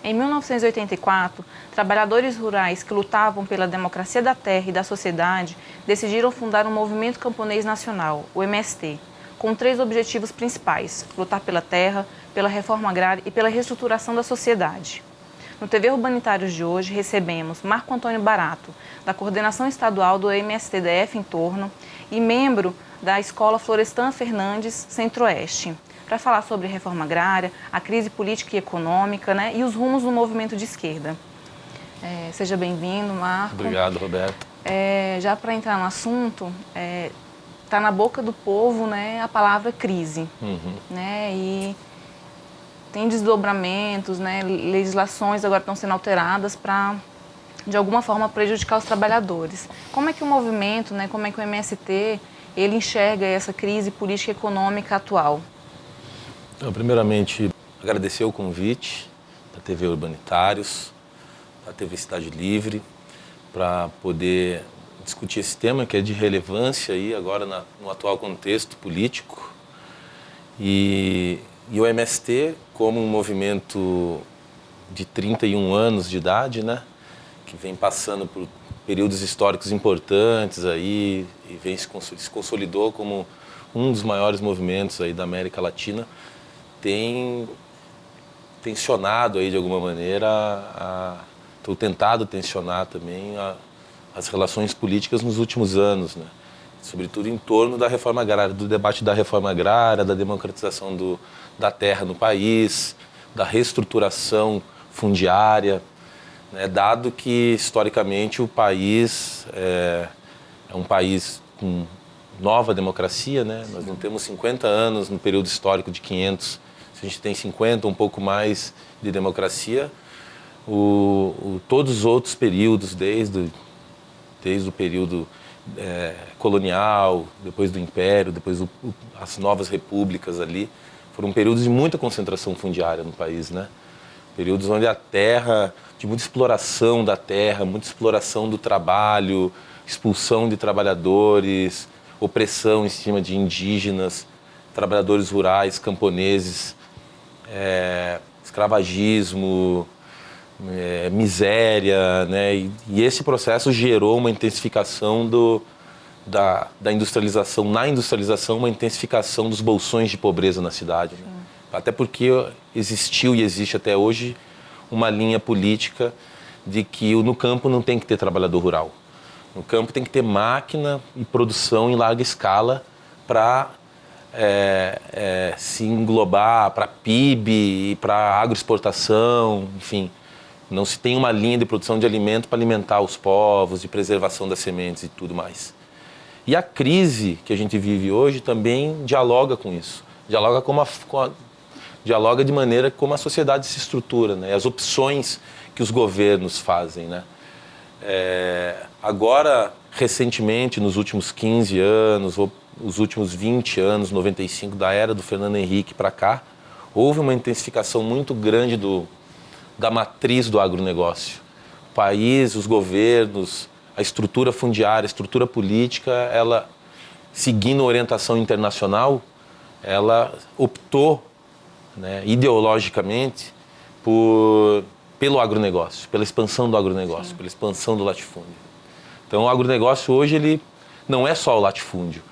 Em 1984, trabalhadores rurais que lutavam pela democracia da terra e da sociedade decidiram fundar um movimento camponês nacional, o MST, com 3 objetivos principais: lutar pela terra, pela reforma agrária e pela reestruturação da sociedade. No TV Urbanitários de hoje, recebemos Marco Antônio Barato, da Coordenação Estadual do MST-DF Entorno e membro da Escola Florestan Fernandes Centro-Oeste, para falar sobre reforma agrária, a crise política e econômica, né, e os rumos do movimento de esquerda. Seja bem-vindo, Marco. Obrigado, Roberto. Já para entrar no assunto, está na boca do povo, né, a palavra crise. Né, e tem desdobramentos, né, legislações agora estão sendo alteradas para, de alguma forma, prejudicar os trabalhadores. Como é que o movimento, né, como é que o MST, ele enxerga essa crise política e econômica atual? Então, primeiramente, agradecer o convite da TV Urbanitários, da TV Cidade Livre, para poder discutir esse tema que é de relevância aí agora no atual contexto político. E o MST, como um movimento de 31 anos de idade, né, que vem passando por períodos históricos importantes aí e se consolidou como um dos maiores movimentos aí da América Latina, tem tensionado aí de alguma maneira, ou tentado tensionar também as relações políticas nos últimos anos, né? Sobretudo em torno da reforma agrária, do debate da reforma agrária, da democratização da terra no país, da reestruturação fundiária, né? Dado que, historicamente, o país é um país com nova democracia, né? Nós não temos 50 anos no período histórico de 500, se a gente tem 50, um pouco mais de democracia, todos os outros períodos, desde o período colonial, depois do Império, depois as novas repúblicas ali, foram períodos de muita concentração fundiária no país, né? Períodos onde a terra, de muita exploração da terra, muita exploração do trabalho, expulsão de trabalhadores, opressão em cima de indígenas, trabalhadores rurais, camponeses, escravagismo, miséria, né? E esse processo gerou uma intensificação da industrialização, uma intensificação dos bolsões de pobreza na cidade, né? Até porque existiu e existe até hoje uma linha política de que no campo não tem que ter trabalhador rural. No campo tem que ter máquina e produção em larga escala para se englobar para PIB e para agroexportação, enfim. Não se tem uma linha de produção de alimento para alimentar os povos, de preservação das sementes e tudo mais. E a crise que a gente vive hoje também dialoga com isso. Dialoga de maneira como a sociedade se estrutura, né? As opções que os governos fazem, né? Agora, recentemente, nos últimos 15 anos, ou os últimos 20 anos, 95, da era do Fernando Henrique para cá, houve uma intensificação muito grande da matriz do agronegócio. O país, os governos, a estrutura fundiária, a estrutura política, ela, seguindo orientação internacional, ela optou, né, ideologicamente pelo agronegócio, pela expansão do agronegócio, pela expansão do latifúndio. Então, o agronegócio hoje ele não é só o latifúndio.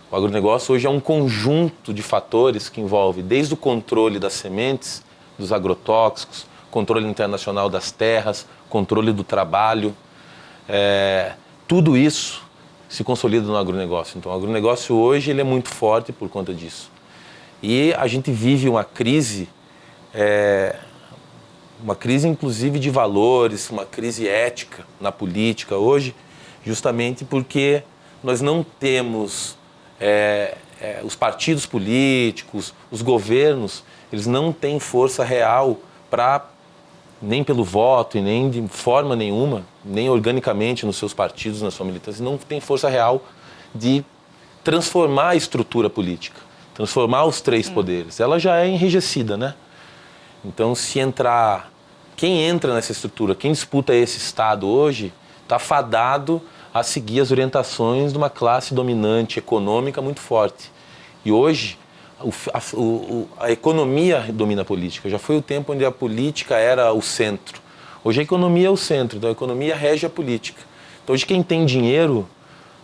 O agronegócio hoje é um conjunto de fatores que envolve desde o controle das sementes, dos agrotóxicos, controle internacional das terras, controle do trabalho. Tudo isso se consolida no agronegócio. Então, o agronegócio hoje ele é muito forte por conta disso. E a gente vive uma crise inclusive de valores, uma crise ética na política hoje, justamente porque nós não temos os partidos políticos, os governos, eles não têm força real para, nem pelo voto e nem de forma nenhuma, nem organicamente nos seus partidos, na sua militância, não tem força real de transformar a estrutura política, transformar os 3 poderes. Ela já é enrijecida, né? Então, quem entra nessa estrutura, quem disputa esse Estado hoje, está fadado a seguir as orientações de uma classe dominante econômica muito forte. E hoje, a economia domina a política. Já foi o tempo onde a política era o centro. Hoje a economia é o centro, então a economia rege a política. Então hoje quem tem dinheiro,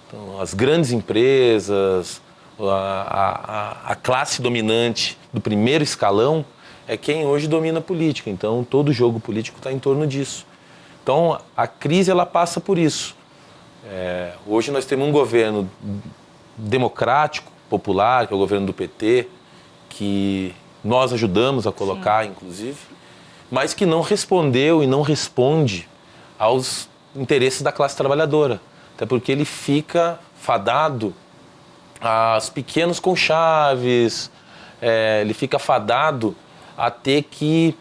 então, as grandes empresas, a classe dominante do primeiro escalão é quem hoje domina a política. Então todo o jogo político está em torno disso. Então a crise ela passa por isso. Hoje nós temos um governo democrático, popular, que é o governo do PT, que nós ajudamos a colocar, sim, inclusive, mas que não respondeu e não responde aos interesses da classe trabalhadora. Até porque ele fica fadado aos pequenos conchaves, ele fica fadado a ter que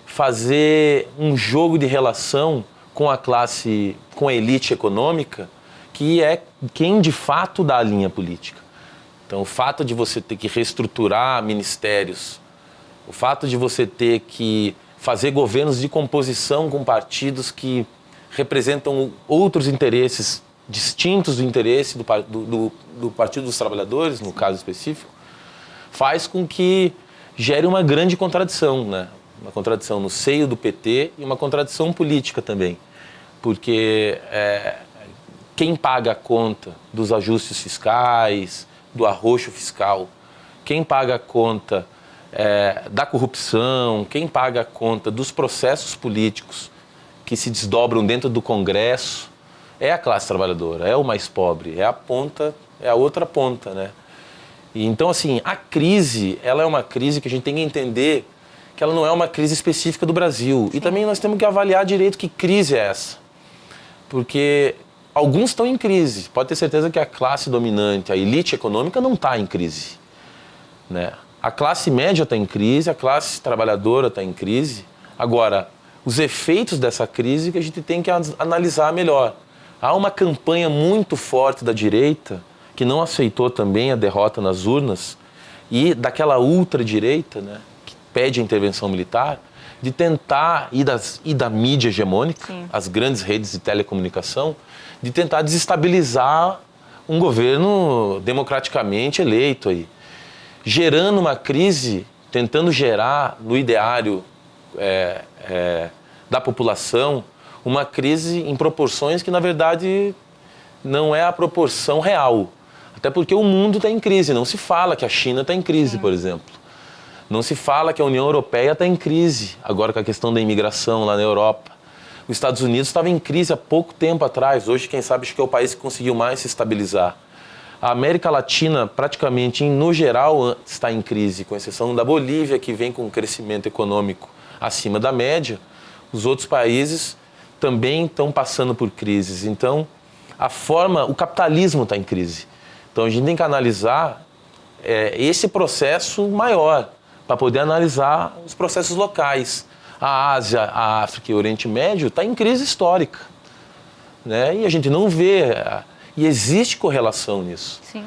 fazer um jogo de relação com a classe, com a elite econômica, que é quem de fato dá a linha política. Então, o fato de você ter que reestruturar ministérios, o fato de você ter que fazer governos de composição com partidos que representam outros interesses distintos do interesse do Partido dos Trabalhadores, no caso específico, faz com que gere uma grande contradição, né? Uma contradição no seio do PT e uma contradição política também. Porque quem paga a conta dos ajustes fiscais, do arroxo fiscal, quem paga a conta da corrupção, quem paga a conta dos processos políticos que se desdobram dentro do Congresso, é a classe trabalhadora, é o mais pobre, é a ponta, é a outra ponta, né? E então, assim, a crise, ela é uma crise que a gente tem que entender que ela não é uma crise específica do Brasil. Sim. E também nós temos que avaliar direito que crise é essa. Porque alguns estão em crise. Pode ter certeza que a classe dominante, a elite econômica, não está em crise, né? A classe média está em crise, a classe trabalhadora está em crise. Agora, os efeitos dessa crise que a gente tem que analisar melhor. Há uma campanha muito forte da direita, que não aceitou também a derrota nas urnas, e daquela ultradireita, né, que pede a intervenção militar, de tentar, e da mídia hegemônica, sim, as grandes redes de telecomunicação, de tentar desestabilizar um governo democraticamente eleito aí, gerando uma crise, tentando gerar no ideário da população uma crise em proporções que, na verdade, não é a proporção real. Até porque o mundo está em crise. Não se fala que a China está em crise, por exemplo. Não se fala que a União Europeia está em crise, agora com a questão da imigração lá na Europa. Os Estados Unidos estava em crise há pouco tempo atrás. Hoje, quem sabe, acho que é o país que conseguiu mais se estabilizar. A América Latina, praticamente, no geral, está em crise, com exceção da Bolívia, que vem com um crescimento econômico acima da média. Os outros países também estão passando por crises. Então, o capitalismo está em crise. Então, a gente tem que analisar esse processo maior, para poder analisar os processos locais. A Ásia, a África e o Oriente Médio está em crise histórica, né? E a gente não vê, e existe correlação nisso. Sim.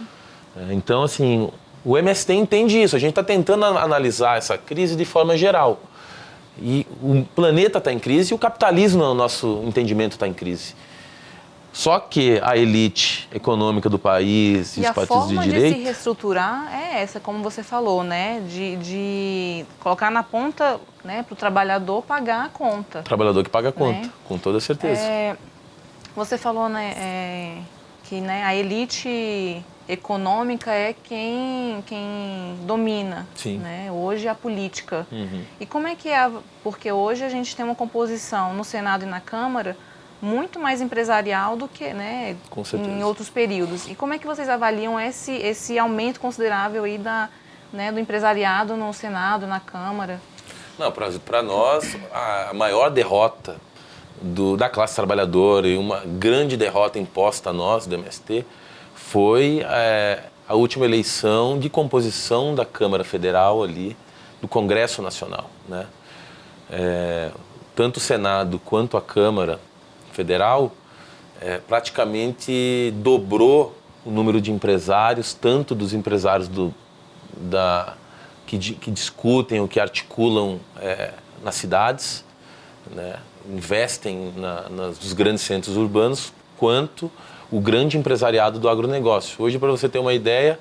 Então, assim, o MST entende isso. A gente está tentando analisar essa crise de forma geral. E o planeta está em crise e o capitalismo, no nosso entendimento, está em crise. Só que a elite econômica do país e os partidos de direita... E a forma de se reestruturar é essa, como você falou, né? De colocar na ponta, né, para o trabalhador pagar a conta. O trabalhador que paga a conta, né? Com toda certeza. Você falou, né, que, né, a elite econômica é quem domina, sim, né? Hoje a política. Uhum. E como é que é? Porque hoje a gente tem uma composição no Senado e na Câmara muito mais empresarial do que, né, em outros períodos. E como é que vocês avaliam esse aumento considerável aí do empresariado no Senado, na Câmara? Não, para nós, a maior derrota da classe trabalhadora e uma grande derrota imposta a nós, do MST, foi a última eleição de composição da Câmara Federal ali, do Congresso Nacional, né? Tanto o Senado quanto a Câmara Federal praticamente dobrou o número de empresários, tanto dos empresários que discutem ou que articulam nas cidades, né, investem nos grandes centros urbanos, quanto o grande empresariado do agronegócio. Hoje, para você ter uma ideia,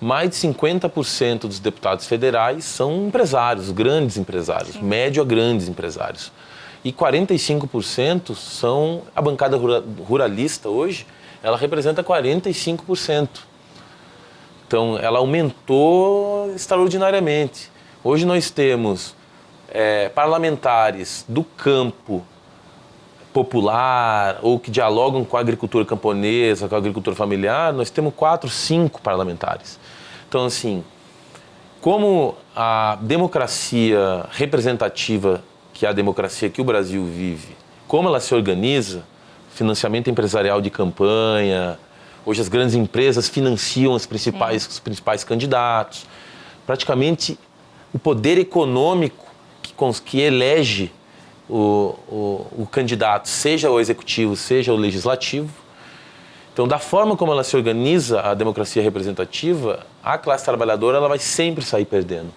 mais de 50% dos deputados federais são empresários, grandes empresários, médio a grandes empresários. E 45% são a bancada ruralista hoje, ela representa 45%. Então, ela aumentou extraordinariamente. Hoje nós temos parlamentares do campo popular ou que dialogam com a agricultura camponesa, com a agricultura familiar, nós temos 4, 5 parlamentares. Então, assim, como a democracia representativa, que é a democracia que o Brasil vive, como ela se organiza, financiamento empresarial de campanha, hoje as grandes empresas financiam os principais candidatos, praticamente o poder econômico que elege o candidato, seja o executivo, seja o legislativo. Então, da forma como ela se organiza, a democracia representativa, a classe trabalhadora ela vai sempre sair perdendo.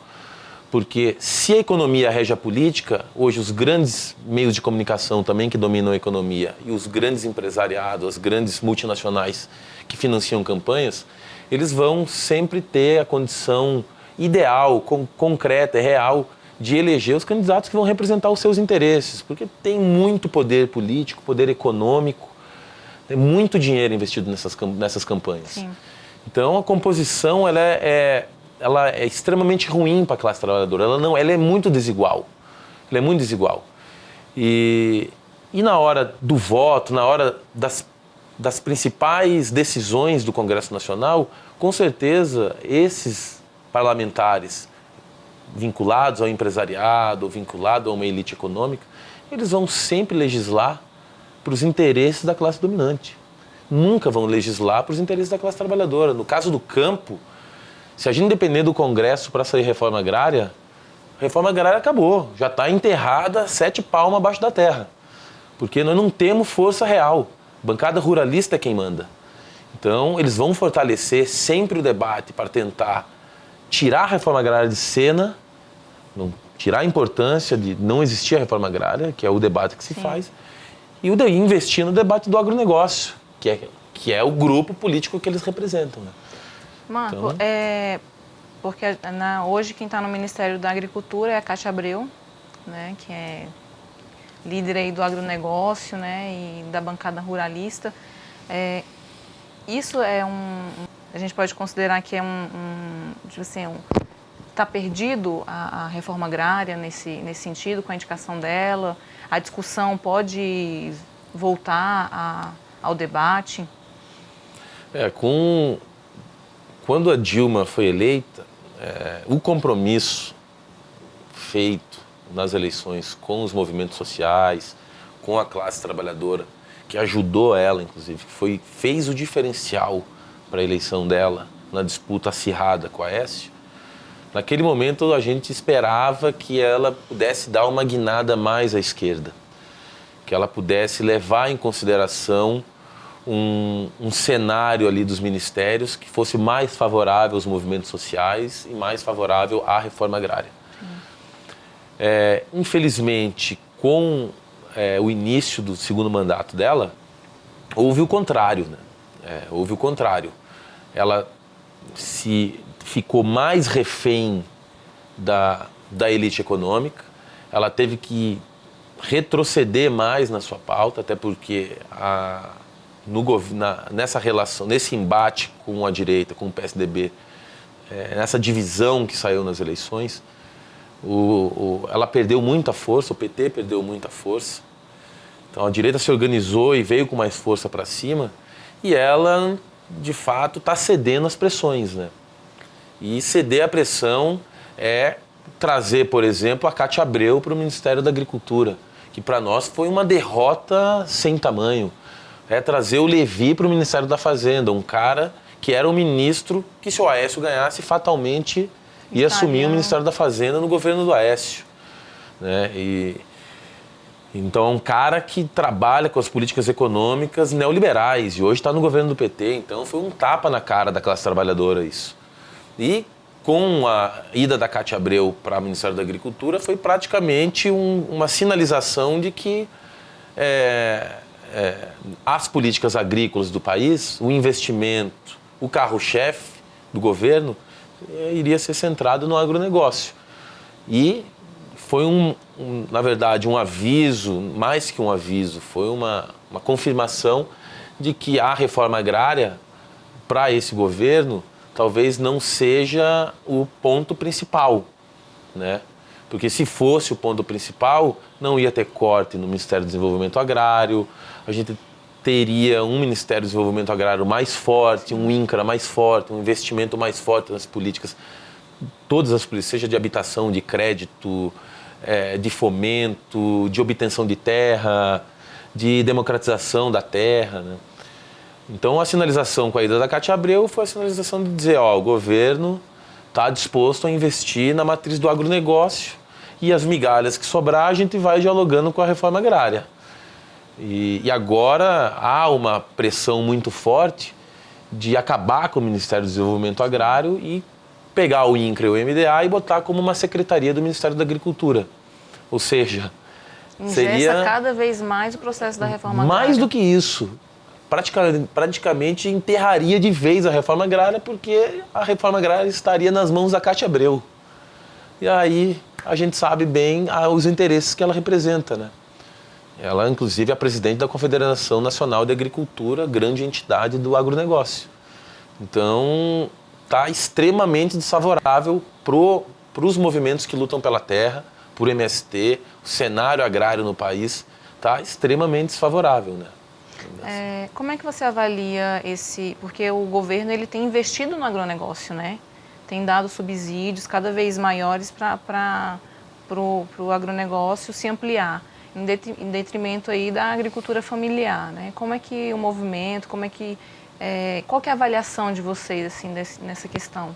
Porque se a economia rege a política, hoje os grandes meios de comunicação também que dominam a economia e os grandes empresariados, as grandes multinacionais que financiam campanhas, eles vão sempre ter a condição ideal, concreta e real de eleger os candidatos que vão representar os seus interesses, porque tem muito poder político, poder econômico, tem muito dinheiro investido nessas campanhas. Sim. Então, a composição ela é extremamente ruim para a classe trabalhadora. Ela é muito desigual. Ela é muito desigual. E na hora do voto, na hora das principais decisões do Congresso Nacional, com certeza esses parlamentares vinculados ao empresariado, vinculados a uma elite econômica, eles vão sempre legislar para os interesses da classe dominante. Nunca vão legislar para os interesses da classe trabalhadora. No caso do campo, se a gente depender do Congresso para sair reforma agrária acabou. Já está enterrada 7 palmos abaixo da terra. Porque nós não temos força real. Bancada ruralista é quem manda. Então, eles vão fortalecer sempre o debate para tentar tirar a reforma agrária de cena, tirar a importância de não existir a reforma agrária, que é o debate que se faz, e investir no debate do agronegócio, que é o grupo político que eles representam. Né? Marco, então, porque hoje quem está no Ministério da Agricultura é a Cátia Abreu, né, que é líder aí do agronegócio, né, e da bancada ruralista. Isso a gente pode considerar que é está perdido a reforma agrária nesse sentido, com a indicação dela? A discussão pode voltar ao debate? Quando a Dilma foi eleita, o compromisso feito nas eleições com os movimentos sociais, com a classe trabalhadora, que ajudou ela, inclusive, que fez o diferencial para a eleição dela na disputa acirrada com a Aécio, naquele momento a gente esperava que ela pudesse dar uma guinada mais à esquerda, que ela pudesse levar em consideração um cenário ali dos ministérios que fosse mais favorável aos movimentos sociais e mais favorável à reforma agrária. Infelizmente, com o início do segundo mandato dela, houve o contrário, né? Houve o contrário. Ela ficou mais refém da elite econômica, ela teve que retroceder mais na sua pauta, até porque nessa relação, nesse embate com a direita, com o PSDB, nessa divisão que saiu nas eleições, ela perdeu muita força, o PT perdeu muita força. Então a direita se organizou e veio com mais força para cima, e ela, de fato, está cedendo às pressões, né? E ceder à pressão é trazer, por exemplo, a Cátia Abreu para o Ministério da Agricultura, que para nós foi uma derrota sem tamanho. É trazer o Levi para o Ministério da Fazenda, um cara que era um ministro que, se o Aécio ganhasse, fatalmente ia assumir o Ministério da Fazenda no governo do Aécio. Né? Então, é um cara que trabalha com as políticas econômicas neoliberais e hoje está no governo do PT. Então, foi um tapa na cara da classe trabalhadora isso. E com a ida da Cátia Abreu para o Ministério da Agricultura, foi praticamente uma sinalização de que as políticas agrícolas do país, o investimento, o carro-chefe, do governo iria ser centrado no agronegócio. E foi, na verdade, um aviso, mais que um aviso, foi uma confirmação de que a reforma agrária, para esse governo, talvez não seja o ponto principal, né? Porque se fosse o ponto principal, não ia ter corte no Ministério do Desenvolvimento Agrário, a gente teria um Ministério do Desenvolvimento Agrário mais forte, um INCRA mais forte, um investimento mais forte nas políticas, todas as políticas, seja de habitação, de crédito, de fomento, de obtenção de terra, de democratização da terra, né? Então a sinalização com a ida da Cátia Abreu foi a sinalização de dizer, o governo está disposto a investir na matriz do agronegócio e as migalhas que sobrar a gente vai dialogando com a reforma agrária. E agora há uma pressão muito forte de acabar com o Ministério do Desenvolvimento Agrário e pegar o INCRA e o MDA e botar como uma secretaria do Ministério da Agricultura. Ou seja, seria cada vez mais o processo da reforma agrária. Mais do que isso. Praticamente enterraria de vez a reforma agrária, porque a reforma agrária estaria nas mãos da Cátia Abreu. E aí a gente sabe bem os interesses que ela representa, né? Ela, inclusive, é a presidente da Confederação Nacional de Agricultura, grande entidade do agronegócio. Então, está extremamente desfavorável para os movimentos que lutam pela terra, por MST, o cenário agrário no país está extremamente desfavorável, né? Como é que você avalia porque o governo ele tem investido no agronegócio, né? Tem dado subsídios cada vez maiores para o agronegócio se ampliar, em detrimento aí da agricultura familiar, né? Como é que o movimento, qual que é a avaliação de vocês assim, nessa questão?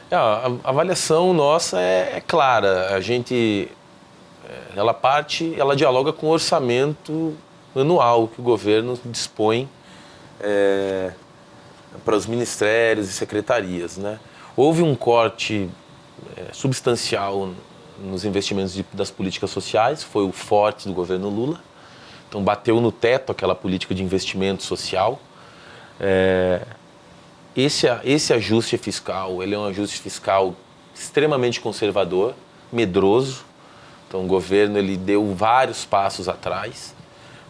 A avaliação nossa é clara. A gente, ela dialoga com o orçamento anual que o governo dispõe para os ministérios e secretarias, né? Houve um corte substancial nos investimentos das políticas sociais, foi o forte do governo Lula. Então bateu no teto aquela política de investimento social. Esse ajuste fiscal, ele é um ajuste fiscal extremamente conservador, medroso. Então o governo ele deu vários passos atrás,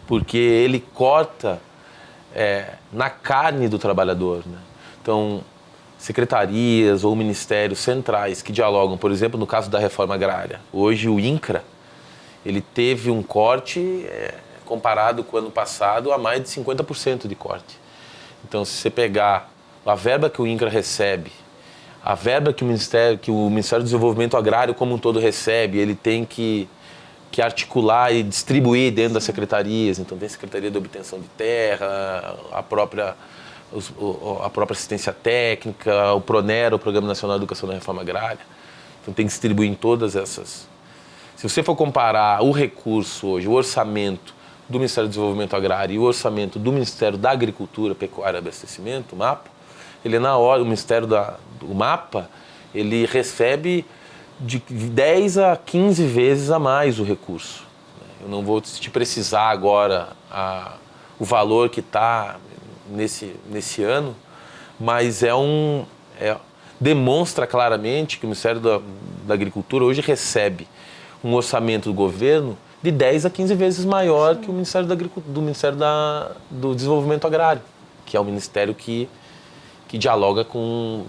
porque ele corta na carne do trabalhador, né? Então, secretarias ou ministérios centrais que dialogam, por exemplo, no caso da reforma agrária. Hoje o INCRA, ele teve um corte comparado com o ano passado a mais de 50% de corte. Então, se você pegar a verba que o INCRA recebe, a verba que o Ministério do Desenvolvimento Agrário como um todo recebe, ele tem que articular e distribuir dentro das secretarias. Então tem a Secretaria de Obtenção de Terra, a própria assistência técnica, o PRONERA, o Programa Nacional de Educação da Reforma Agrária. Então tem que distribuir em todas essas. Se você for comparar o recurso hoje, o orçamento do Ministério do Desenvolvimento Agrário e o orçamento do Ministério da Agricultura, Pecuária e Abastecimento, o MAPA, o Ministério do MAPA, ele recebe de 10 a 15 vezes a mais o recurso. Eu não vou te precisar agora o valor que está nesse ano, mas demonstra claramente que o Ministério da Agricultura hoje recebe um orçamento do governo de 10 a 15 vezes maior que o Ministério do Desenvolvimento Agrário, que é o ministério que dialoga com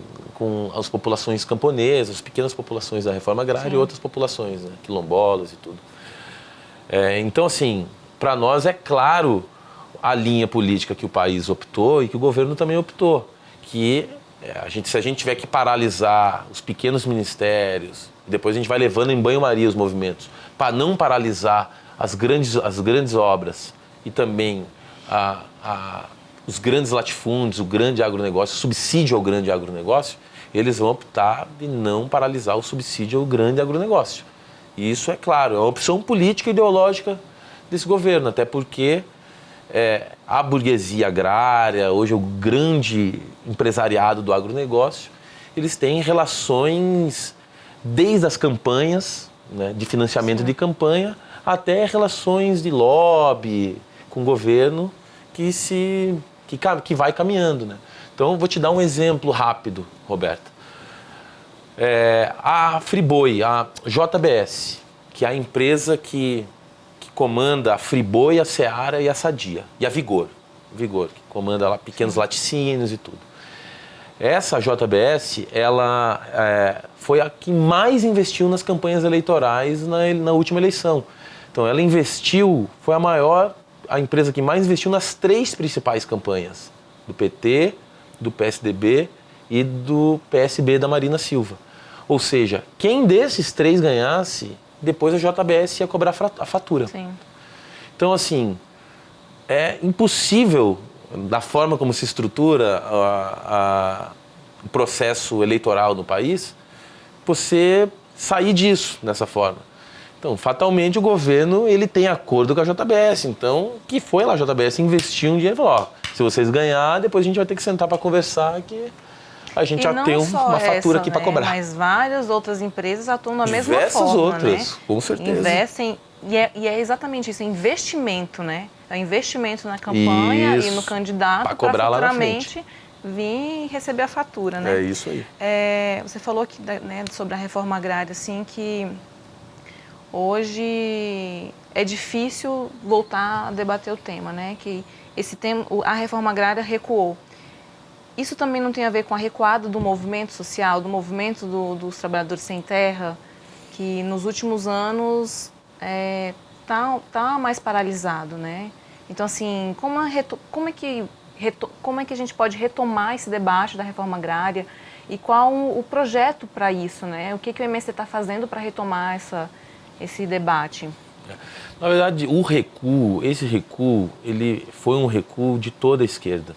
as populações camponesas, as pequenas populações da reforma agrária. Sim. E outras populações, né, quilombolas e tudo. Então, assim, para nós é claro a linha política que o país optou e que o governo também optou, que se a gente tiver que paralisar os pequenos ministérios, depois a gente vai levando em banho-maria os movimentos, para não paralisar as grandes obras e também os grandes latifúndios, o grande agronegócio, o subsídio ao grande agronegócio, eles vão optar de não paralisar o subsídio ao grande agronegócio. E isso é claro, é uma opção política e ideológica desse governo, até porque a burguesia agrária, hoje o grande empresariado do agronegócio, eles têm relações desde as campanhas, né, de financiamento. Sim. De campanha, até relações de lobby com o governo que vai caminhando, né? Então, vou te dar um exemplo rápido, Roberta. A Friboi, a JBS, que é a empresa que comanda a Friboi, a Seara e a Sadia, e a Vigor, que comanda lá pequenos laticínios e tudo. Essa JBS, ela foi a que mais investiu nas campanhas eleitorais na última eleição. Então, ela investiu, foi a empresa que mais investiu nas 3 principais campanhas, do PT, do PSDB e do PSB da Marina Silva. Ou seja, quem desses 3 ganhasse, depois a JBS ia cobrar a fatura. Sim. Então, assim, é impossível, da forma como se estrutura o processo eleitoral no país, você sair disso dessa forma. Então, fatalmente, o governo ele tem acordo com a JBS. Então, que foi lá, a JBS investiu um dinheiro e falou, ó, se vocês ganhar, depois a gente vai ter que sentar para conversar que a gente já tem uma fatura aqui para cobrar. Mas várias outras empresas atuam da mesma Diversas forma, outras, né? Com certeza. Investem, e é exatamente isso, investimento, né? É investimento na campanha e no candidato para futuramente vir receber a fatura, né? É isso aí. Você falou que, né, sobre a reforma agrária, assim, que hoje é difícil voltar a debater o tema, né? Que esse tema, a reforma agrária recuou. Isso também não tem a ver com a recuada do movimento social, do movimento dos trabalhadores sem terra, que nos últimos anos tá mais paralisado, né? Então, assim, como é que a gente pode retomar esse debate da reforma agrária e qual o projeto para isso, né? O que o MST está fazendo para retomar esse debate? Na verdade, esse recuo, ele foi um recuo de toda a esquerda.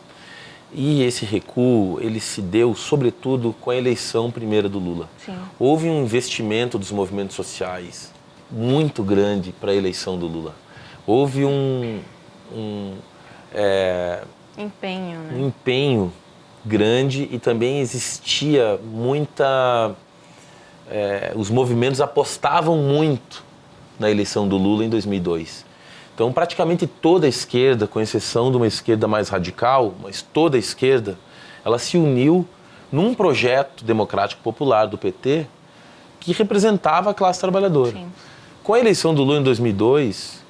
E esse recuo, ele se deu, sobretudo, com a eleição primeira do Lula. Sim. Houve um investimento dos movimentos sociais muito grande para a eleição do Lula. Houve um empenho, né? Um empenho grande e também existia os movimentos apostavam muito na eleição do Lula em 2002. Então, praticamente toda a esquerda, com exceção de uma esquerda mais radical, mas toda a esquerda, ela se uniu num projeto democrático popular do PT que representava a classe trabalhadora. Sim. Com a eleição do Lula em 2002,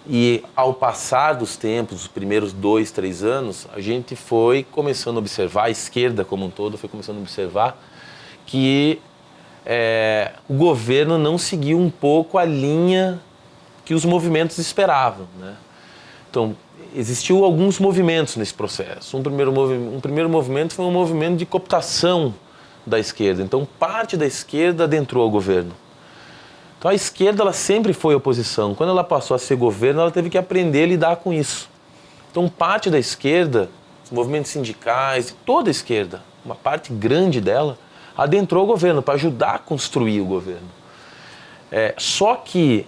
e ao passar dos tempos, os primeiros 2, 3 anos, a gente foi começando a observar, a esquerda como um todo foi começando a observar que o governo não seguiu um pouco a linha que os movimentos esperavam, né? Então, existiu alguns movimentos nesse processo. Um primeiro movimento foi um movimento de cooptação da esquerda. Então, parte da esquerda adentrou ao governo. Então, a esquerda ela sempre foi oposição. Quando ela passou a ser governo, ela teve que aprender a lidar com isso. Então, parte da esquerda, os movimentos sindicais, toda a esquerda, uma parte grande dela, adentrou o governo para ajudar a construir o governo. Só que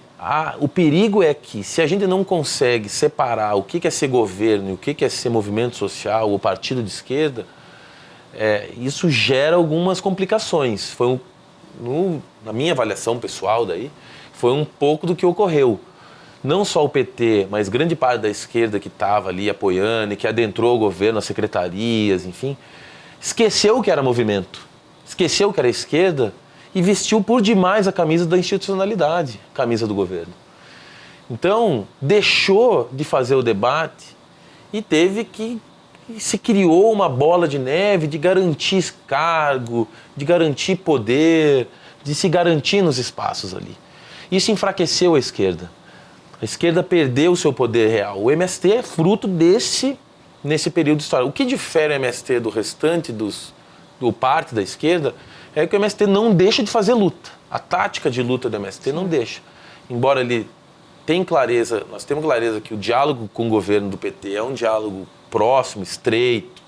o perigo é que, se a gente não consegue separar o que é ser governo e o que é ser movimento social ou partido de esquerda, isso gera algumas complicações. Na minha avaliação pessoal, foi um pouco do que ocorreu. Não só o PT, mas grande parte da esquerda que estava ali apoiando e que adentrou o governo, as secretarias, enfim, esqueceu que era movimento, esqueceu que era esquerda e vestiu por demais a camisa da institucionalidade, a camisa do governo. Então, deixou de fazer o debate e se criou uma bola de neve de garantir cargo, de garantir poder, de se garantir nos espaços ali. Isso enfraqueceu a esquerda. A esquerda perdeu o seu poder real. O MST é fruto nesse período histórico. O que difere o MST do restante do parte da esquerda é que o MST não deixa de fazer luta. A tática de luta do MST não deixa. Embora ele tenha clareza, nós temos clareza que o diálogo com o governo do PT é um diálogo próximo, estreito,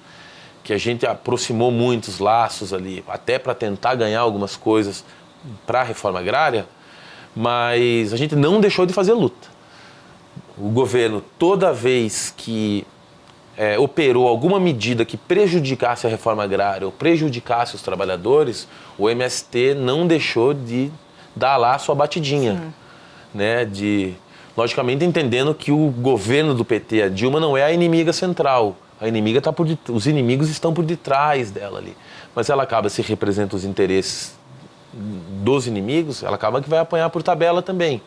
que a gente aproximou muitos laços ali, até para tentar ganhar algumas coisas para a reforma agrária, mas a gente não deixou de fazer luta. O governo, toda vez que operou alguma medida que prejudicasse a reforma agrária ou prejudicasse os trabalhadores, o MST não deixou de dar lá a sua batidinha, né? Logicamente entendendo que o governo do PT, a Dilma, não é a inimiga central. Os inimigos estão por detrás dela ali. Mas ela acaba, se representa os interesses dos inimigos, ela acaba que vai apanhar por tabela também.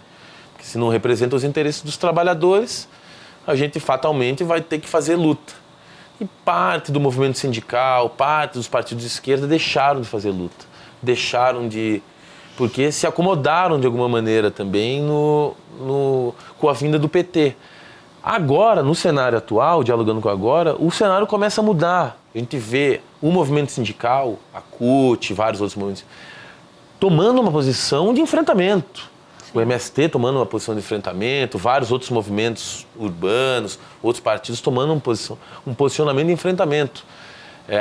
Porque se não representa os interesses dos trabalhadores, a gente fatalmente vai ter que fazer luta. E parte do movimento sindical, parte dos partidos de esquerda deixaram de fazer luta. Porque se acomodaram de alguma maneira também com a vinda do PT. Agora, no cenário atual, dialogando com agora, o cenário começa a mudar. A gente vê o movimento sindical, a CUT, vários outros movimentos, tomando uma posição de enfrentamento. O MST tomando uma posição de enfrentamento, vários outros movimentos urbanos, outros partidos tomando um posicionamento de enfrentamento.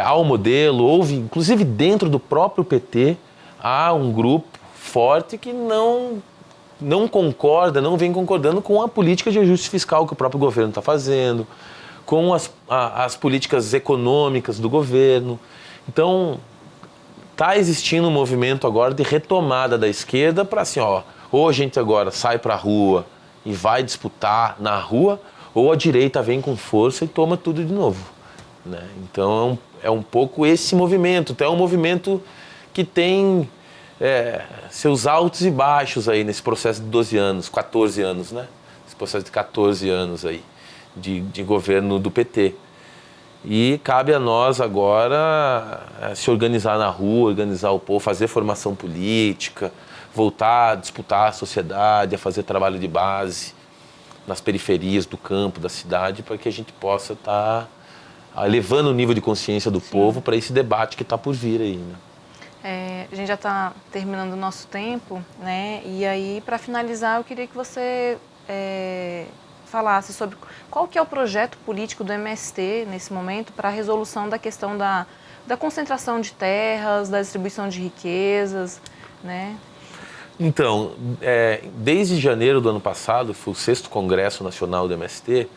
Há um modelo, inclusive dentro do próprio PT, há um grupo forte que não concorda, não vem concordando com a política de ajuste fiscal que o próprio governo está fazendo, com as políticas econômicas do governo. Então, está existindo um movimento agora de retomada da esquerda para assim, ou a gente agora sai para a rua e vai disputar na rua, ou a direita vem com força e toma tudo de novo, né? Então, é um pouco esse movimento. Então, é um movimento que tem seus altos e baixos aí nesse processo de 12 anos, 14 anos, né? Esse processo de 14 anos aí de governo do PT. E cabe a nós agora se organizar na rua, organizar o povo, fazer formação política, voltar a disputar a sociedade, a fazer trabalho de base nas periferias do campo, da cidade, para que a gente possa estar elevando o nível de consciência do povo para esse debate que está por vir aí, né? A gente já está terminando o nosso tempo, né? E aí, para finalizar, eu queria que você falasse sobre qual que é o projeto político do MST nesse momento para a resolução da questão da concentração de terras, da distribuição de riquezas, né? Então, desde janeiro do ano passado, foi o 6º Congresso Nacional do MST,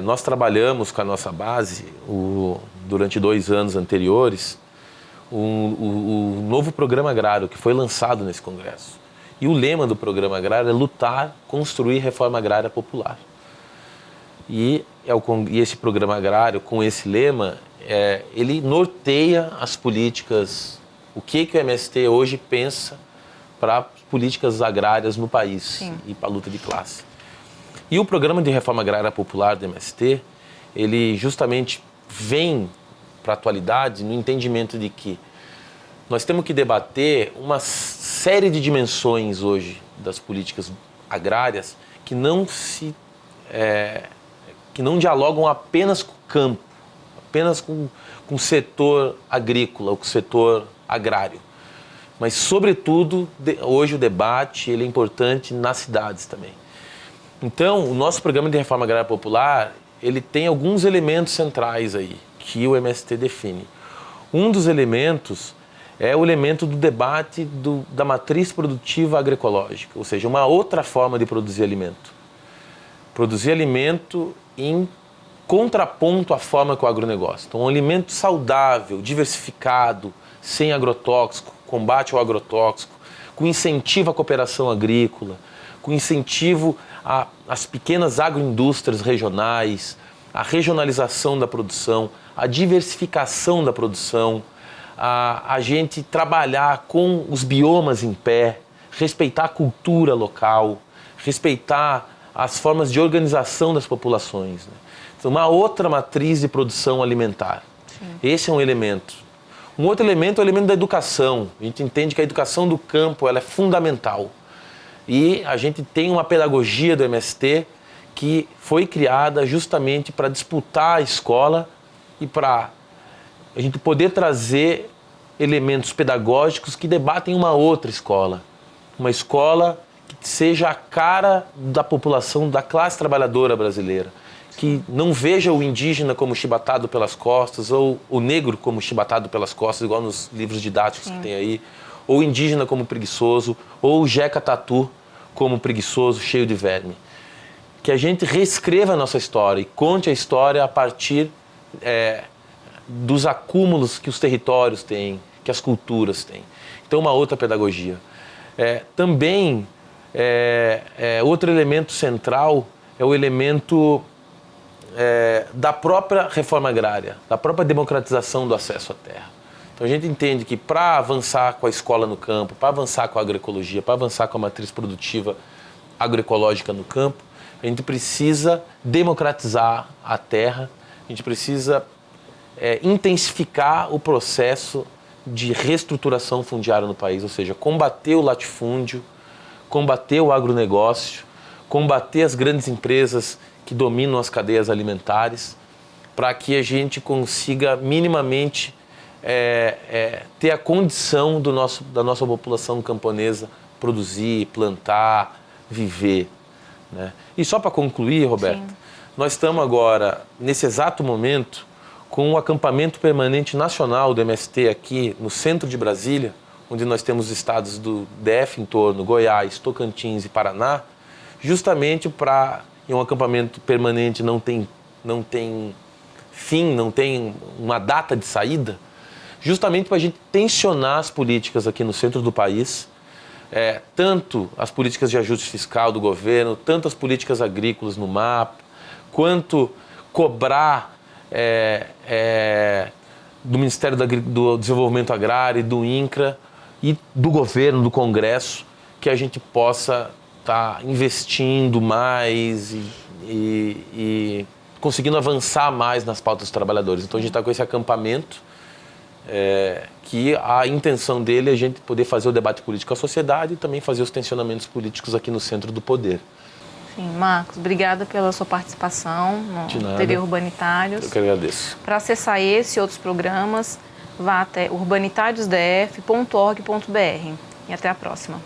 nós trabalhamos com a nossa base, durante 2 anos anteriores, o novo programa agrário que foi lançado nesse congresso. E o lema do programa agrário é lutar, construir reforma agrária popular. E esse programa agrário, com esse lema, ele norteia as políticas, o que o MST hoje pensa para políticas agrárias no país. Sim. E para a luta de classe. E o programa de reforma agrária popular do MST, ele justamente vem para a atualidade no entendimento de que nós temos que debater uma série de dimensões hoje das políticas agrárias que não dialogam apenas com o campo, apenas com o setor agrícola, com o setor agrário. Mas, sobretudo, hoje o debate ele é importante nas cidades também. Então, o nosso programa de reforma agrária popular, ele tem alguns elementos centrais aí, que o MST define. Um dos elementos é o elemento do debate da matriz produtiva agroecológica, ou seja, uma outra forma de produzir alimento. Produzir alimento em contraponto à forma que o agronegócio. Então, um alimento saudável, diversificado, sem agrotóxico, combate ao agrotóxico, com incentivo à cooperação agrícola, com incentivo às pequenas agroindústrias regionais, a regionalização da produção, a diversificação da produção, a gente trabalhar com os biomas em pé, respeitar a cultura local, respeitar as formas de organização das populações, né? Então, uma outra matriz de produção alimentar. Sim. Esse é um elemento. Um outro elemento é o elemento da educação. A gente entende que a educação do campo ela é fundamental. E a gente tem uma pedagogia do MST que foi criada justamente para disputar a escola e para a gente poder trazer elementos pedagógicos que debatem uma outra escola. Uma escola que seja a cara da população, da classe trabalhadora brasileira. Que não veja o indígena como chibatado pelas costas, ou o negro como chibatado pelas costas, igual nos livros didáticos que tem aí, ou o indígena como preguiçoso, ou o Jeca Tatu como preguiçoso, cheio de verme. Que a gente reescreva a nossa história e conte a história a partir dos acúmulos que os territórios têm, que as culturas têm. Então, uma outra pedagogia. Outro elemento central é o elemento da própria reforma agrária, da própria democratização do acesso à terra. Então a gente entende que para avançar com a escola no campo, para avançar com a agroecologia, para avançar com a matriz produtiva agroecológica no campo, a gente precisa democratizar a terra, a gente precisa intensificar o processo de reestruturação fundiária no país, ou seja, combater o latifúndio, combater o agronegócio, combater as grandes empresas que dominam as cadeias alimentares, para que a gente consiga minimamente ter a condição da nossa população camponesa produzir, plantar, viver, né? E só para concluir, Roberto, sim, nós estamos agora, nesse exato momento, com um acampamento permanente nacional do MST aqui no centro de Brasília, onde nós temos estados do DF em torno, Goiás, Tocantins e Paraná, justamente para, em um acampamento permanente não tem fim, não tem uma data de saída, justamente para a gente tensionar as políticas aqui no centro do país, tanto as políticas de ajuste fiscal do governo, tanto as políticas agrícolas no MAP, quanto cobrar do Ministério do Desenvolvimento Agrário, do INCRA e do governo, do Congresso, que a gente possa estar investindo mais e conseguindo avançar mais nas pautas dos trabalhadores. Então a gente está com esse acampamento, que a intenção dele é a gente poder fazer o debate político com a sociedade e também fazer os tensionamentos políticos aqui no centro do poder. Sim, Marcos, obrigada pela sua participação no TV Urbanitários. Eu que agradeço. Para acessar esse e outros programas, vá até urbanitariosdf.org.br. E até a próxima.